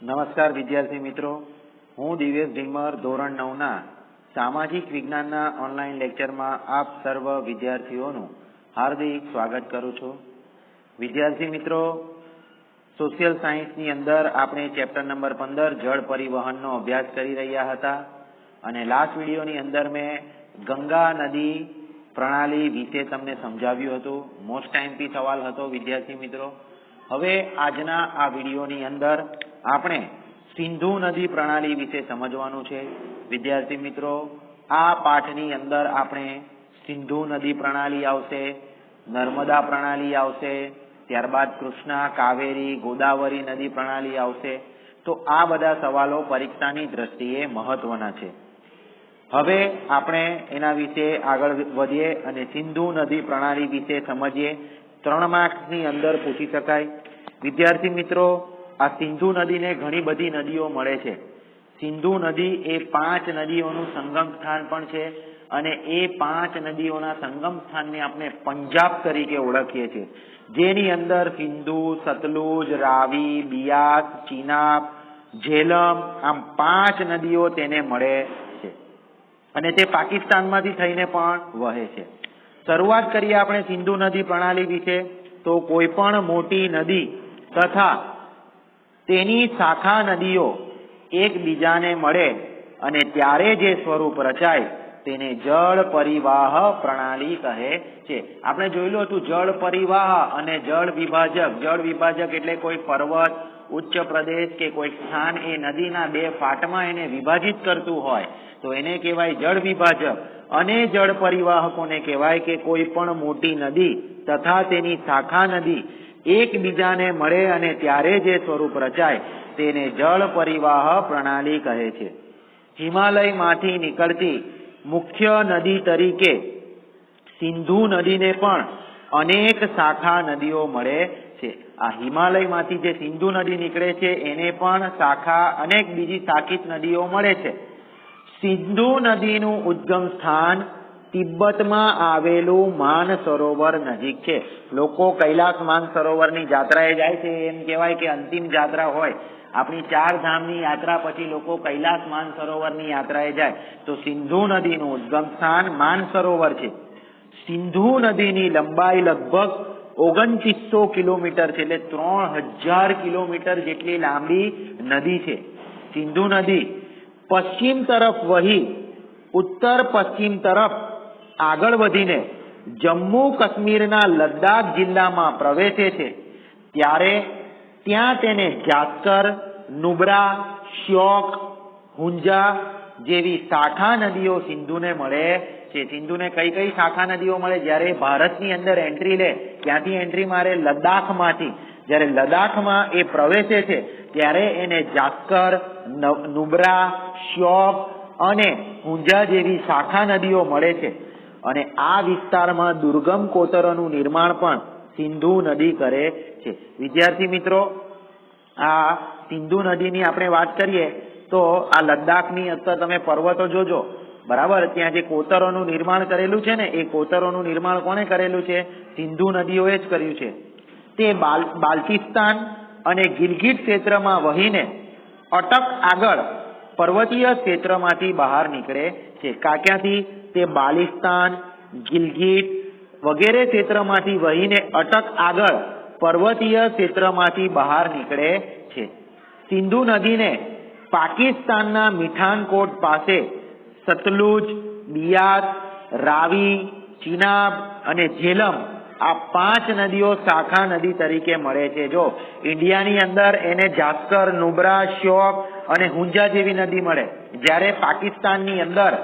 નમસ્કાર વિદ્યાર્થી મિત્રો, હું દિવેશ ઢીમર ધોરણ 9ના સામાજિક વિજ્ઞાનના ઓનલાઈન લેક્ચરમાં આપ સર્વ વિદ્યાર્થીઓનું હાર્દિક સ્વાગત કરું છું. વિદ્યાર્થી મિત્રો, સોશિયલ સાયન્સની અંદર આપણે ચેપ્ટર નંબર 15 જળ પરિવહનનો અભ્યાસ કરી રહ્યા હતા અને લાસ્ટ વિડીયોની અંદર મેં ગંગા નદી પ્રણાલી વિશે તમને સમજાવ્યું હતું. મોસ્ટ ટાઈમથી સવાલ હતો વિદ્યાર્થી મિત્રો. હવે આજના આ વિડીયોની અંદર આપણે સિંધુ નદી પ્રણાલી વિશે સમજવાનું છે. વિદ્યાર્થી મિત્રો, આ પાઠની અંદર આપણે સિંધુ નદી પ્રણાલી આવશે, નર્મદા પ્રણાલી આવશે, ત્યારબાદ કૃષ્ણા, કાવેરી, ગોદાવરી નદી પ્રણાલી આવશે. તો આ બધા સવાલો પરીક્ષાની દ્રષ્ટિએ મહત્વના છે. હવે આપણે એના વિશે આગળ વધીએ અને સિંધુ નદી પ્રણાલી વિશે સમજીએ. 3 માર્ક્સની અંદર પૂછી શકાય. વિદ્યાર્થી મિત્રો, આ સિંધુ નદીને ઘણી બધી નદીઓ મળે છે. સિંધુ નદી એ 5 નદીઓનું સંગમ સ્થાન પણ છે અને એ 5 નદીઓના સંગમ સ્થાનને આપણે પંજાબ તરીકે ઓળખીએ છીએ, જેની અંદર સિંધુ, સતલુજ, રાવી, બિયાસ, ચિનાબ, ઝેલમ, આમ 5 નદીઓ તેને મળે છે અને તે પાકિસ્તાનમાંથી થઈને પણ વહે છે. શરૂઆત કરીએ આપણે સિંધુ નદી પ્રણાલી વિશે. તો કોઈ પણ મોટી નદી તથા તેની શાખા નદીઓ એકબીજાને મળે અને ત્યારે જે સ્વરૂપ રચાય તેને જળ પરિવાહ પ્રણાલી કહે છે. આપણે જોયેલું હતું જળ પરિવાહ અને જળ વિભાજક. જળ વિભાજક એટલે કોઈ પર્વત, ઉચ્ચ પ્રદેશ કે કોઈ સ્થાન એ નદીના 2 ફાટમાં એને વિભાજિત કરતું હોય તો એને કહેવાય જળ વિભાજક. અને જળ પરિવાહકોને કહેવાય કે કોઈ પણ મોટી નદી તથા તેની શાખા નદી એકબીજાને મળે અને ત્યારે જે સ્વરૂપ રચાય તેને જળ પરિવાહ પ્રણાલી કહે છે. હિમાલયમાંથી નીકળતી મુખ્ય નદી તરીકે સિંધુ નદીને પણ અનેક શાખા નદીઓ મળે છે. આ હિમાલયમાંથી જે સિંધુ નદી નીકળે છે એને પણ શાખા અનેક બીજી શાખિત નદીઓ મળે છે. સિંધુ નદીનું ઉદ્ગમ સ્થાન તિબ્બતમાં આવેલું માનસરોવર નજીક છે. લોકો કૈલાસ માનસરોવરની યાત્રાએ જાય છે, એમ કહેવાય કે અંતિમ યાત્રા હોય. આપણી 4 ધામની યાત્રા પછી લોકો કૈલાસ માનસરોવરની યાત્રાએ જાય તો સિંધુ નદીનું ઉદ્ગમ સ્થાન માનસરોવર છે. સિંધુ નદીની લંબાઈ લગભગ 2900 કિલોમીટર છે, એટલે 3000 કિલોમીટર જેટલી લાંબી નદી છે. સિંધુ નદી પશ્ચિમ તરફ વહી ઉત્તર પશ્ચિમ તરફ આગળ વધીને જમ્મુ કાશ્મીરના લદ્દાખ જિલ્લામાં પ્રવેશે છે ત્યારે ત્યાં તેને જાસ્કર, નુબ્રા, શ્યોક, હુંજા જેવી શાખા નદીઓ સિંધુને મળે છે. સિંધુને કઈ કઈ શાખા નદીઓ મળે? જ્યારે ભારતની અંદર એન્ટ્રી લે, ક્યાંથી એન્ટ્રી મારે? લદ્દાખમાંથી. જ્યારે લદ્દાખમાં એ પ્રવેશે છે ત્યારે એને જાસ્કર, નુબ્રા, શ્યોક અને હુંજા જેવી શાખા નદીઓ મળે છે. અને આ વિસ્તારમાં દુર્ગમ કોતરોનું નિર્માણ પણ સિંધુ નદી કરે છે. વિદ્યાર્થી મિત્રો, આ સિંધુ નદીની આપણે વાત કરીએ તો આ લદ્દાખની અંદર તમે પર્વતો જોજો, બરાબર? ત્યાં જે કોતરોનું નિર્માણ કરેલું છે ને, એ કોતરોનું નિર્માણ કોને કરેલું છે? સિંધુ નદીઓએ જ કર્યું છે. તે બાલ્ટિસ્તાન અને ગિલગિટ ક્ષેત્રમાં વહીને અટક આગળ પર્વતીય ક્ષેત્રમાંથી બહાર નીકળે છે. ક્યાંથી? તે બાલ્ટિસ્તાન, ગિલગિટ વગેરે ક્ષેત્રમાંથી વહીને અટક આગળ પર્વતીય ક્ષેત્રમાંથી બહાર નીકળે છે. સિંધુ નદીને પાકિસ્તાનના મિઠાનકોટ પાસે સતલુજ, બિયાસ, રાવી, ચિનાબ અને ઝેલમ આ 5 નદીઓ શાખા નદી તરીકે મળે છે. જો ઇન્ડિયાની અંદર એને જાસ્કર, નુબ્રા, શ્યોક અને હુંજા જેવી નદી મળે, જ્યારે પાકિસ્તાનની અંદર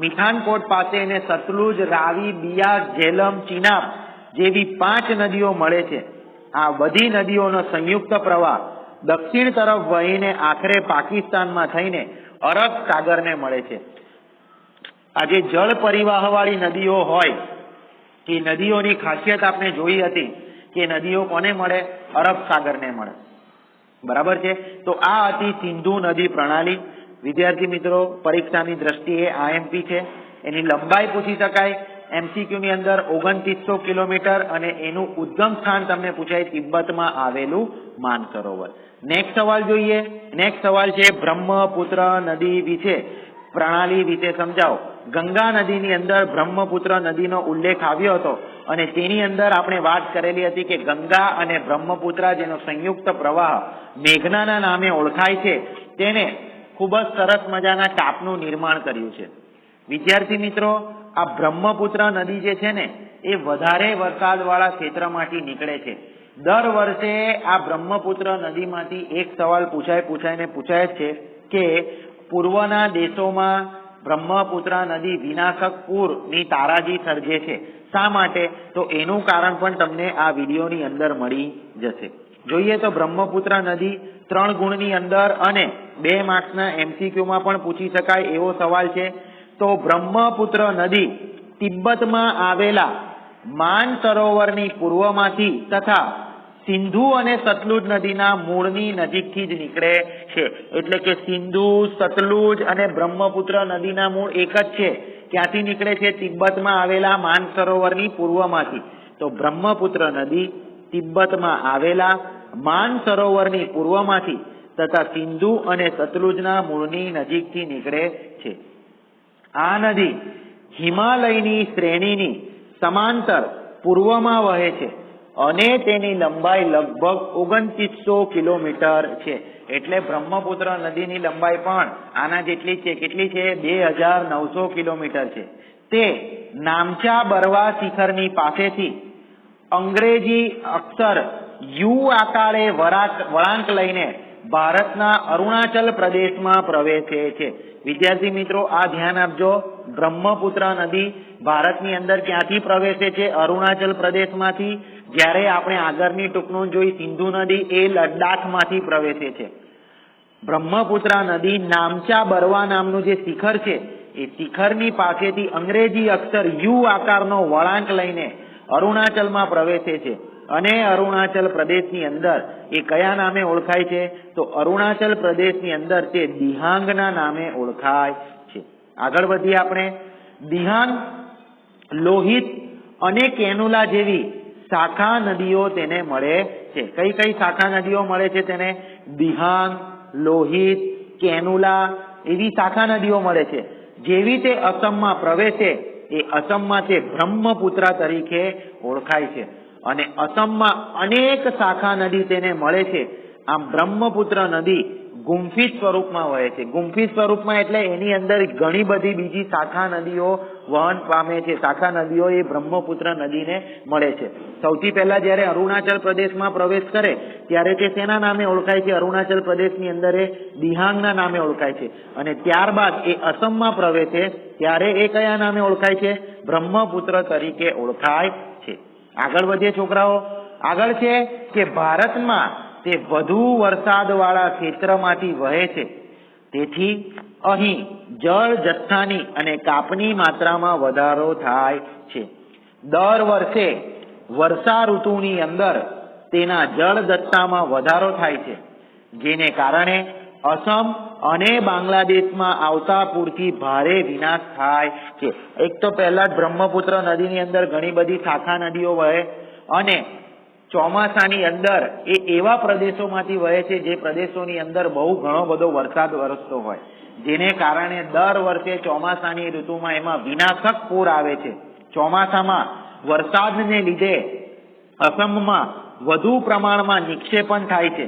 મિઠાનકોટ પાસે એને સતલુજ, રાવી, બિયાસ, ઝેલમ, ચિનાબ જેવી 5 નદીઓ મળે છે. આ બધી નદીઓનો સંયુક્ત પ્રવાહ દક્ષિણ તરફ વહીને આખરે પાકિસ્તાનમાં થઈને અરબ સાગરને મળે છે. આ જે જળ પરિવાહવાળી નદીઓ હોય એ નદીઓની ખાસિયત આપણે જોઈ હતી કે નદીઓ કોને મળે? અરબ સાગરને મળે, બરાબર છે? તો આ હતી સિંધુ નદી પ્રણાલી. વિદ્યાર્થી મિત્રો, પરીક્ષાની દ્રષ્ટિએ IMP છે. એની લંબાઈ પૂછી શકાય MCQ ની અંદર 2900 કિલોમીટર અને એનું ઉદ્ગમ સ્થાન તમને પૂછાય તિબ્બતમાં આવેલું માનસરોવર. નેક્સ્ટ સવાલ જોઈએ. નેક્સ્ટ સવાલ છે બ્રહ્મપુત્ર નદી વિશે પ્રણાલી વિશે સમજાવો. ગંગા નદીની અંદર બ્રહ્મપુત્ર નદીનો ઉલ્લેખ આવ્યો હતો અને તેની અંદર આપણે વાત કરેલી હતી કે ગંગા અને બ્રહ્મપુત્ર જેનો સંયુક્ત પ્રવાહ મેઘનાના નામે ઓળખાય છે તેને ખૂબ જ સરસ મજાના કાપનું નિર્માણ કર્યું છે. વિદ્યાર્થી મિત્રો, આ બ્રહ્મપુત્ર નદી જે છે ને એ વધારે વરસાદવાળા ક્ષેત્રમાંથી નીકળે છે. દર વર્ષે આ બ્રહ્મપુત્ર નદીમાંથી એક સવાલ પૂછાય છે કે પૂર્વના દેશોમાં બ્રહ્મપુત્ર નદી વિનાશક પૂરની તારાજી સર્જે છે. શા માટે? તો એનું કારણ પણ તમને આ વિડીયોની અંદર મળી જશે. જોઈએ તો બ્રહ્મપુત્ર નદી 3 ગુણની અંદર અને 2 માર્ક્સના MCQમાં પણ પૂછી શકાય એવો સવાલ છે. તો બ્રહ્મપુત્ર નદી તિબ્બતમાં આવેલા માનસરોવરની પૂર્વમાંથી તથા સિંધુ અને સતલુજ નદીના મૂળની નજીકથી જ નીકળે છે. એટલે કે સિંધુ, સતલુજ અને બ્રહ્મપુત્ર નદીના મૂળ એક જ છે. ક્યાંથી નીકળે છે? તિબ્બતમાં આવેલા માનસરોવરની પૂર્વમાંથી. તો બ્રહ્મપુત્ર નદી તિબ્બતમાં આવેલા માનસરોવરની પૂર્વમાંથી તથા સિંધુ અને સતલુજના મૂળની નજીકથી નીકળે છે. આ નદી હિમાલયની શ્રેણીની સમાંતર પૂર્વમાં વહે છે અને તેની લંબાઈ લગભગ 2900 કિલોમીટર છે. એટલે બ્રહ્મપુત્ર નદીની લંબાઈ પણ આના જેટલી છે. કેટલી છે? 2900 કિલોમીટર છે. તે નામચા બરવા શિખરની પાસેથી અંગ્રેજી અક્ષર યુ આકારે વળાંક લઈને ભારતના અરુણાચલ પ્રદેશમાં પ્રવેશે છે. વિદ્યાર્થી મિત્રો, આ ધ્યાન આપજો. બ્રહ્મપુત્ર નદી ભારતની અંદર ક્યાંથી પ્રવેશે છે? અરુણાચલ પ્રદેશમાંથી. જ્યારે આપણે આગળની ટૂંકનોંધ જોઈ સિંધુ નદી એ લદ્દાખમાંથી પ્રવેશે છે. બ્રહ્મપુત્ર નદી નામચા બરવા નામનું જે શિખર છે એ શિખરની પાસેથી અંગ્રેજી અક્ષર યુ આકારનો વળાંક લઈને અરુણાચલમાં પ્રવેશે છે અને અરુણાચલ પ્રદેશની અંદર એ કયા નામે ઓળખાય છે? તો અરુણાચલ પ્રદેશની અંદર તે દિહાંગના નામે ઓળખાય છે. આગળ વધીએ આપણે. દિહાંગ, લોહિત અને કેનુલા જેવી શાખા નદીઓ તેને મળે છે. કઈ કઈ શાખા નદીઓ મળે છે તેને? દિહાંગ, લોહિત, કેનુલા એવી શાખા નદીઓ મળે છે. જેવી તે અસમમાં પ્રવેશે એ અસમમાં તે બ્રહ્મપુત્ર તરીકે ઓળખાય છે અને અસમમાં અનેક શાખા નદી તેને મળે છે. આમ બ્રહ્મપુત્ર નદી ગુંફિત સ્વરૂપમાં વહે છે. ગુંફિત સ્વરૂપમાં એટલે એની અંદર ઘણી બધી બીજી શાખા નદીઓ વહન પામે છે. શાખા નદીઓ એ બ્રહ્મપુત્ર નદીને મળે છે. સૌથી પહેલા જ્યારે અરુણાચલ પ્રદેશમાં પ્રવેશ કરે ત્યારે તે શેના નામે ઓળખાય છે? અરુણાચલ પ્રદેશની અંદર એ દિહાંગના નામે ઓળખાય છે અને ત્યારબાદ એ અસમમાં પ્રવેશે ત્યારે એ કયા નામે ઓળખાય છે? બ્રહ્મપુત્ર તરીકે ઓળખાય છે. આગળ વધીએ છોકરાઓ. આગળ છે કે ભારતમાં તે વધુ વરસાદવાળા ક્ષેત્રમાંથી વહે છે. તેથી અહીં જળ જથ્થાની અને કાપની માત્રામાં વધારો થાય છે. દર વર્ષે વર્ષા ઋતુની અંદર તેના જળ જથ્થામાં વધારો થાય છે, જેને કારણે અસમ અને બાંગ્લાદેશમાં આવતા પૂરથી ભારે વિનાશ થાય છે. એક તો પહેલા જ બ્રહ્મપુત્ર નદીની અંદર ઘણી બધી શાખા નદીઓ વહે અને ચોમાસાની અંદર એ એવા પ્રદેશોમાંથી વહે છે જે પ્રદેશોની અંદર બહુ ઘણો બધો વરસાદ વરસતો હોય, જેને કારણે દર વર્ષે ચોમાસાની ઋતુમાં એમાં વિનાશક પૂર આવે છે. ચોમાસામાં વરસાદને લીધે અસમમાં વધુ પ્રમાણમાં નિક્ષેપણ થાય છે.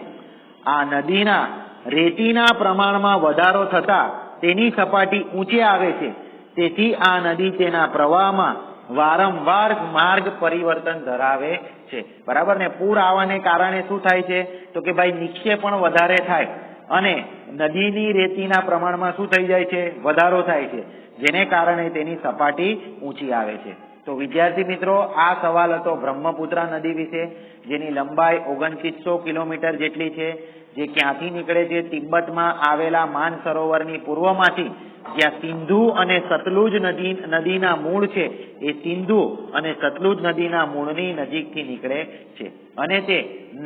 આ નદીના રેતીના પ્રમાણમાં વધારો થતા તેની સપાટી ઊંચે આવે છે. તેથી આ નદી તેના પ્રવાહમાં વારંવાર માર્ગ પરિવર્તન ધરાવે છે. બરાબર ને? પૂર આવવાને કારણે શું થાય છે? તો કે ભાઈ નિક્ષેપણ વધારે થાય અને નદીની રેતીના પ્રમાણમાં શું થઈ જાય છે? વધારો થાય છે, જેને કારણે તેની સપાટી ઊંચી આવે છે. તો વિદ્યાર્થી મિત્રો, આ સવાલ હતો બ્રહ્મપુત્ર નદી વિશે, જેની લંબાઈ 2900 કિલોમીટર જેટલી છે, જે ક્યાંથી નીકળે છે? તિબ્બતમાં આવેલા માનસરોવરની પૂર્વમાંથી, જ્યાં સિંધુ અને સતલુજ નદીના મૂળ છે. એ સિંધુ અને સતલુજ નદીના મૂળની નજીકથી નીકળે છે અને તે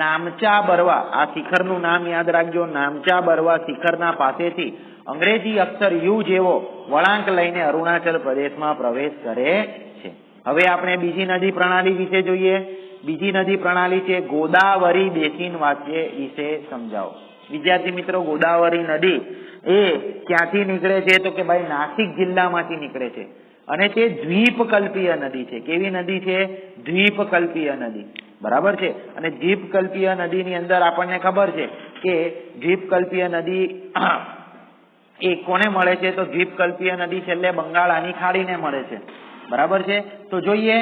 નામચા બરવા, આ શિખરનું નામ યાદ રાખજો, નામચા બરવા શિખરના પાસેથી અંગ્રેજી અક્ષર યુ જેવો વળાંક લઈને અરુણાચલ પ્રદેશમાં પ્રવેશ કરે છે. હવે આપણે બીજી નદી પ્રણાલી વિશે જોઈએ. બીજી નદી પ્રણાલી છે ગોદાવરી બેસિન વિશે સમજાવો. વિદ્યાર્થી મિત્રો, ગોદાવરી નદી એ ક્યાંથી નીકળે છે તો કે ભાઈ નાસિક જિલ્લામાંથી નીકળે છે અને તે દ્વીપકલ્પીય નદી છે. કેવી નદી છે? દ્વીપકલ્પીય નદી. બરાબર છે. અને દ્વીપકલ્પીય નદીની અંદર આપણને ખબર છે કે દ્વીપકલ્પીય નદી એ કોને મળે છે? તો દ્વીપકલ્પીય નદી છેલ્લે બંગાળાની ખાડીને મળે છે. બરાબર છે. તો જોઈએ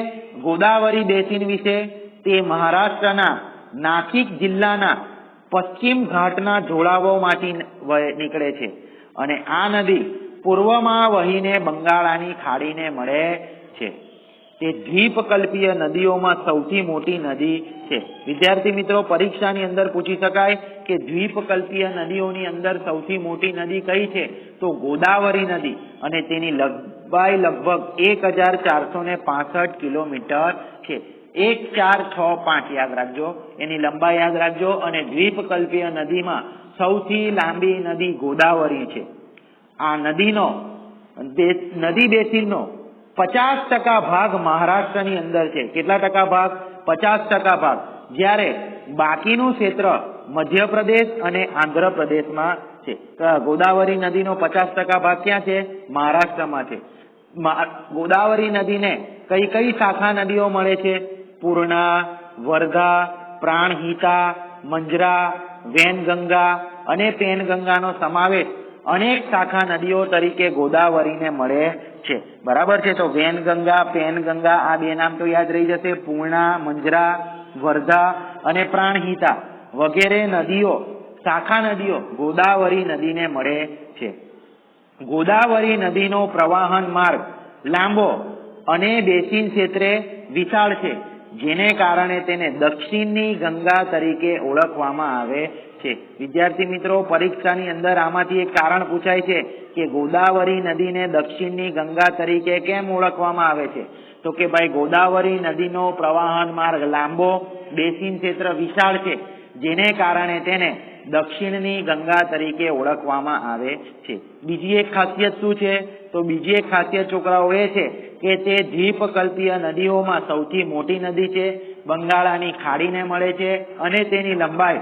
ગોદાવરી બેસિન વિશે. તે મહારાષ્ટ્રના નાસિક જિલ્લાના પશ્ચિમ ઘાટના જોડાઓમાંથી નીકળે છે અને આ નદી પૂર્વમાં વહીને બંગાળાની ખાડીને મળે છે. તે દ્વીપકલ્પીય નદીઓમાં સૌથી મોટી નદી છે. વિદ્યાર્થી મિત્રો, પરીક્ષાની અંદર પૂછી શકાય કે દ્વીપકલ્પીય નદીઓની અંદર સૌથી મોટી નદી કઈ છે? તો ગોદાવરી નદી, અને તેની લંબાઈ લગભગ 1465 કિલોમીટર છે. 1465 યાદ રાખજો, એની લંબાઈ યાદ રાખજો. અને દ્વીપકલ્પીય નદીમાં સૌથી લાંબી નદી ગોદાવરી છે. આ નદી બેસિનનો 50% ભાગ મહારાષ્ટ્રની અંદર છે. કેટલા ટકા ભાગ? 50% ભાગ. જ્યારે બાકીનું ક્ષેત્ર મધ્યપ્રદેશ અને આંધ્રપ્રદેશમાં છે. ગોદાવરી નદીનો 50% ભાગ ક્યાં છે? મહારાષ્ટ્રમાં છે. ગોદાવરી નદીને કઈ કઈ શાખા નદીઓ મળે છે? પૂર્ણા, વર્ધા, પ્રાણહિતા, મંજરા, વેનગંગા અને પેનગંગાનો સમાવેશ અનેક શાખા નદીઓ તરીકે ગોદાવરીને મળે છે. બરાબર છે. તો વેનગંગા, પેનગંગા, આ બે નામ તો યાદ રહી જશે. પૂર્ણા, મંજરા, વર્ધા અને પ્રાણહિતા વગેરે નદીઓ, શાખા નદીઓ ગોદાવરી નદીને મળે છે. ગોદાવરી નદીનો પ્રવાહન માર્ગ લાંબો અને બેસિન ક્ષેત્રે વિશાળ છે, જેને કારણે તેને દક્ષિણની ગંગા તરીકે ઓળખવામાં આવે છે. વિદ્યાર્થી મિત્રો, પરીક્ષાની અંદર આમાંથી એક કારણ પૂછાય છે કે ગોદાવરી નદીને દક્ષિણની ગંગા તરીકે કેમ ઓળખવામાં આવે છે? તો કે ભાઈ ગોદાવરી નદીનો પ્રવાહન માર્ગ લાંબો, બેસિન ક્ષેત્ર વિશાળ છે, જેને કારણે તેને દક્ષિણની ગંગા તરીકે ઓળખવામાં આવે છે. બીજી એક ખાસિયત શું છે? તો બીજી એક ખાસિયત છોકરાઓ એ છે કે તે દ્વીપકલ્પીય નદીઓમાં સૌથી મોટી નદી છે, બંગાળાની ખાડીને મળે છે અને તેની લંબાઈ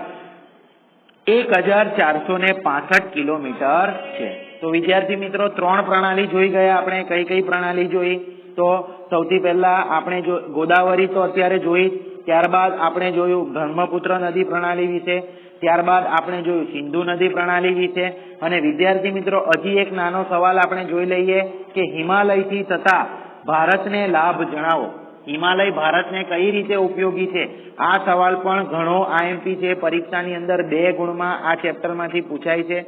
1465 કિલોમીટર છે. તો વિદ્યાર્થી મિત્રો, 3 પ્રણાલી જોઈ ગયા આપણે. કઈ કઈ પ્રણાલી જોઈ? તો સૌથી પહેલા આપણે ગોદાવરી તો અત્યારે જોઈ, ત્યારબાદ આપણે જોયું બ્રહ્મપુત્ર નદી પ્રણાલી વિશે, ત્યારબાદ આપણે જોયું સિંધુ નદી પ્રણાલી વિશે. અને વિદ્યાર્થી મિત્રો, હજી એક નાનો સવાલ આપણે જોઈ લઈએ કે હિમાલયથી થતા ભારતને લાભ જણાવો. હિમાલય ભારતને કઈ રીતે ઉપયોગી છે? આ સવાલ પણ ઘણો આઈએમપી છે. પરીક્ષાની અંદર 2 ગુણમાં આ ચેપ્ટરમાંથી પૂછાય છે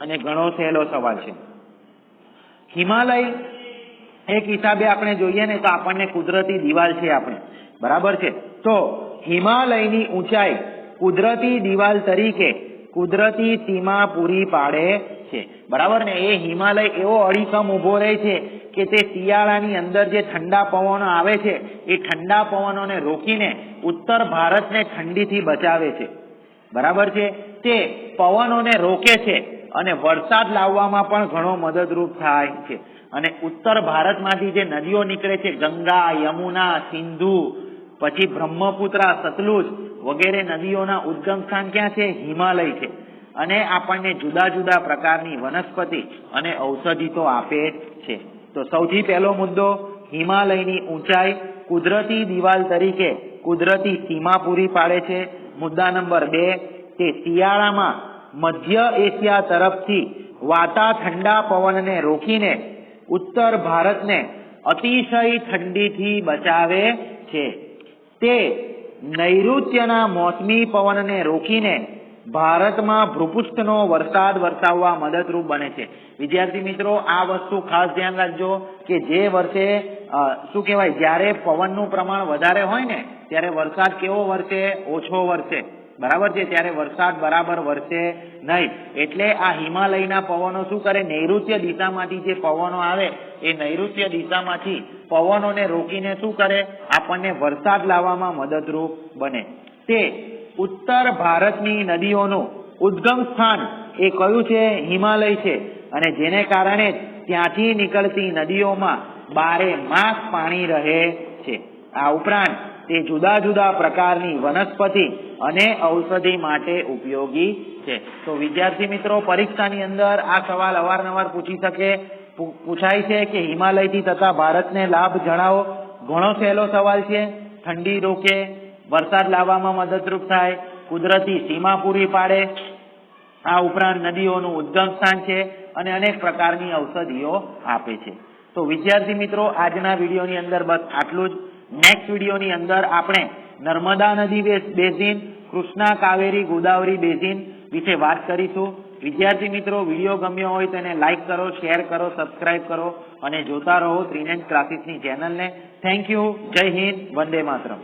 અને ઘણો સહેલો સવાલ છે. હિમાલય એક હિસાબે આપણે જોઈએ ને તો આપણને કુદરતી દિવાલ છે આપણે. બરાબર છે. તો હિમાલયની ઊંચાઈ કુદરતી દિવાલ તરીકે કુદરતી સીમા પૂરી પાડે છે. બરાબર ને? એ હિમાલય એવો અડીખમ ઉભો રહે છે કે તે શિયાળાની અંદર જે ઠંડા પવનો આવે છે એ ઠંડા પવનોને રોકીને ઉત્તર ભારતને ઠંડીથી બચાવે છે. બરાબર છે? તે પવનોને રોકે છે અને વરસાદ લાવવામાં પણ ઘણો મદદરૂપ થાય છે. અને ઉત્તર ભારતમાંથી જે નદીઓ નીકળે છે, ગંગા, યમુના, સિંધુ, પછી બ્રહ્મપુત્રા, સતલુજ વગેરે નદીઓના ઉદ્ગમ સ્થાન ક્યાં છે? હિમાલય છે. અને આપણને જુદા જુદા પ્રકારની વનસ્પતિ અને ઔષધિ તો આપે છે. તો સૌથી પહેલો મુદ્દો, હિમાલયની ઊંચાઈ કુદરતી દિવાલ તરીકે કુદરતી સીમા પૂરી પાડે છે. મુદ્દા નંબર 2, તે શિયાળામાં મધ્ય એશિયા તરફથી વાતા ઠંડા પવનને રોકીને ઉત્તર ભારતને અતિશય ઠંડીથી બચાવે છે. તે નૈઋત્યના મોસમી પવનને રોકીને ભારતમાં ભૂપૃષ્ઠનો વરસાદ વરસાવવા મદદરૂપ બને છે. વિદ્યાર્થી મિત્રો, આ વસ્તુ ખાસ ધ્યાન રાખજો કે જે વર્ષે શું કહેવાય, જ્યારે પવનનું પ્રમાણ વધારે હોય ને ત્યારે વરસાદ કેવો વરસે? ઓછો વરસે. બરાબર છે? ત્યારે વરસાદ બરાબર વરસે નહીં. એટલે આ હિમાલયના પવનો શું કરે? નૈઋત્ય દિશામાંથી જે પવનો આવે એ નૈઋત્ય દિશામાંથી પવનોને રોકીને શું કરે? આપણને વરસાદ લાવવામાં મદદરૂપ બને. તે ઉત્તર ભારતની નદીઓનું ઉદ્ગમ સ્થાન એ કયું છે? હિમાલય છે. અને જેને કારણે ત્યાંથી નીકળતી નદીઓમાં બારે માસ પાણી રહે છે. આ ઉપરાંત તે જુદા જુદા પ્રકારની વનસ્પતિ અને ઔષધિ માટે ઉપયોગી છે. તો વિદ્યાર્થી મિત્રો, પરીક્ષાની અંદર આ સવાલ અવારનવાર પૂછાય છે કે હિમાલયથી થતા ભારતને લાભ જણાવો. ઘણો સહેલો સવાલ છે. ઠંડી રોકે, વરસાદ લાવવામાં મદદરૂપ થાય, કુદરતી સીમા પૂરી પાડે, આ ઉપરાંત નદીઓનું ઉદ્ગમ સ્થાન છે અને અનેક પ્રકારની ઔષધિઓ આપે છે. તો વિદ્યાર્થી મિત્રો, આજના વિડીયોની અંદર બસ આટલું જ. નેક્સ્ટ વિડીયોની અંદર આપણે નર્મદા નદી બેઝિન, કૃષ્ણા, કાવેરી, ગોદાવરી બેઝિન વિશે વાત કરીશું. વિદ્યાર્થી મિત્રો, વિડીયો ગમ્યો હોય તો એને લાઈક કરો, શેર કરો, સબસ્ક્રાઇબ કરો અને જોતા રહો ત્રિનેત્ર ક્લાસીસની ચેનલને. Thank you. જય હિન્દ. વંદે માતરમ.